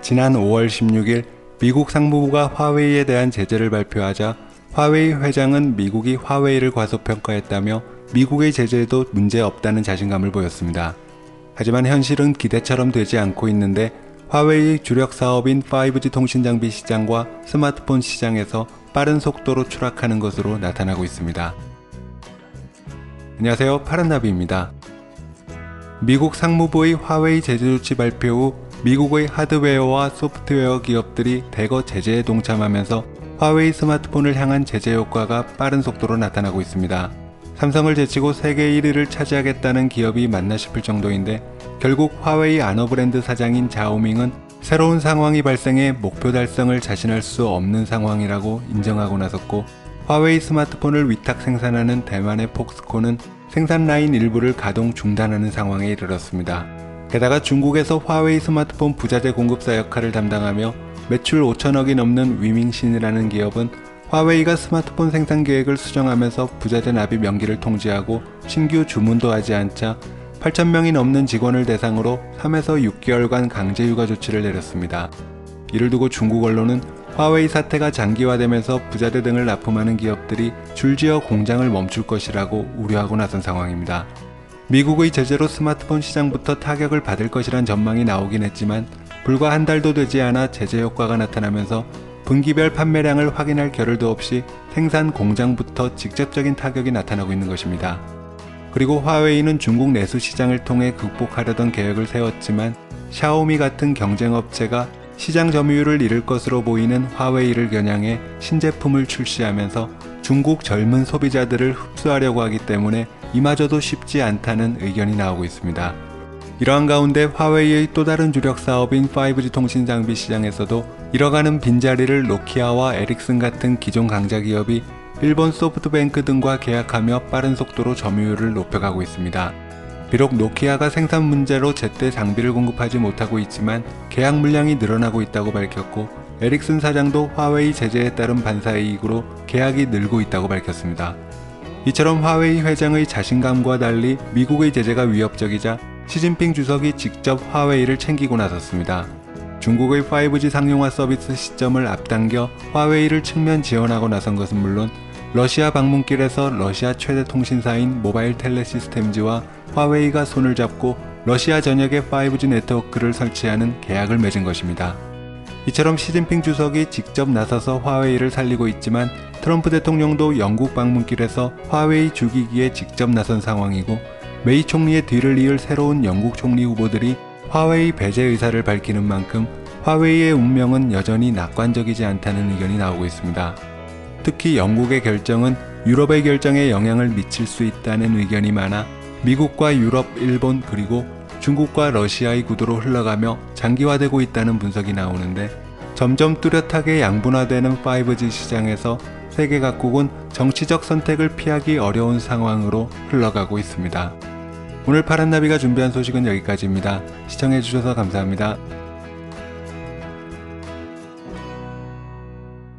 지난 5월 16일 미국 상무부가 화웨이에 대한 제재를 발표하자 화웨이 회장은 미국이 화웨이를 과소평가했다며 미국의 제재에도 문제없다는 자신감을 보였습니다. 하지만 현실은 기대처럼 되지 않고 있는데 화웨이 주력 사업인 5G 통신 장비 시장과 스마트폰 시장에서 빠른 속도로 추락하는 것으로 나타나고 있습니다. 안녕하세요, 파란나비입니다. 미국 상무부의 화웨이 제재 조치 발표 후 미국의 하드웨어와 소프트웨어 기업들이 대거 제재에 동참하면서 화웨이 스마트폰을 향한 제재 효과가 빠른 속도로 나타나고 있습니다. 삼성을 제치고 세계 1위를 차지하겠다는 기업이 맞나 싶을 정도인데 결국 화웨이 아너 브랜드 사장인 자오밍은 새로운 상황이 발생해 목표 달성을 자신할 수 없는 상황이라고 인정하고 나섰고, 화웨이 스마트폰을 위탁 생산하는 대만의 폭스콘은 생산 라인 일부를 가동 중단하는 상황에 이르렀습니다. 게다가 중국에서 화웨이 스마트폰 부자재 공급사 역할을 담당하며 매출 5천억이 넘는 위밍신이라는 기업은 화웨이가 스마트폰 생산 계획을 수정하면서 부자재 납입 연기를 통지하고 신규 주문도 하지 않자 8,000명이 넘는 직원을 대상으로 3에서 6개월간 강제 휴가 조치를 내렸습니다. 이를 두고 중국 언론은 화웨이 사태가 장기화되면서 부자재 등을 납품하는 기업들이 줄지어 공장을 멈출 것이라고 우려하고 나선 상황입니다. 미국의 제재로 스마트폰 시장부터 타격을 받을 것이란 전망이 나오긴 했지만 불과 한 달도 되지 않아 제재 효과가 나타나면서 분기별 판매량을 확인할 겨를도 없이 생산 공장부터 직접적인 타격이 나타나고 있는 것입니다. 그리고 화웨이는 중국 내수 시장을 통해 극복하려던 계획을 세웠지만 샤오미 같은 경쟁업체가 시장 점유율을 잃을 것으로 보이는 화웨이를 겨냥해 신제품을 출시하면서 중국 젊은 소비자들을 흡수하려고 하기 때문에 이마저도 쉽지 않다는 의견이 나오고 있습니다. 이러한 가운데 화웨이의 또 다른 주력 사업인 5G 통신 장비 시장에서도 잃어가는 빈자리를 노키아와 에릭슨 같은 기존 강자 기업이 일본 소프트뱅크 등과 계약하며 빠른 속도로 점유율을 높여가고 있습니다. 비록 노키아가 생산 문제로 제때 장비를 공급하지 못하고 있지만 계약 물량이 늘어나고 있다고 밝혔고, 에릭슨 사장도 화웨이 제재에 따른 반사이익으로 계약이 늘고 있다고 밝혔습니다. 이처럼 화웨이 회장의 자신감과 달리 미국의 제재가 위협적이자 시진핑 주석이 직접 화웨이를 챙기고 나섰습니다. 중국의 5G 상용화 서비스 시점을 앞당겨 화웨이를 측면 지원하고 나선 것은 물론 러시아 방문길에서 러시아 최대 통신사인 모바일 텔레시스템즈와 화웨이가 손을 잡고 러시아 전역에 5G 네트워크를 설치하는 계약을 맺은 것입니다. 이처럼 시진핑 주석이 직접 나서서 화웨이를 살리고 있지만 트럼프 대통령도 영국 방문길에서 화웨이 죽이기에 직접 나선 상황이고, 메이 총리의 뒤를 이을 새로운 영국 총리 후보들이 화웨이 배제 의사를 밝히는 만큼 화웨이의 운명은 여전히 낙관적이지 않다는 의견이 나오고 있습니다. 특히 영국의 결정은 유럽의 결정에 영향을 미칠 수 있다는 의견이 많아 미국과 유럽, 일본 그리고 중국과 러시아의 구도로 흘러가며 장기화되고 있다는 분석이 나오는데, 점점 뚜렷하게 양분화되는 5G 시장에서 세계 각국은 정치적 선택을 피하기 어려운 상황으로 흘러가고 있습니다. 오늘 파란나비가 준비한 소식은 여기까지입니다. 시청해주셔서 감사합니다.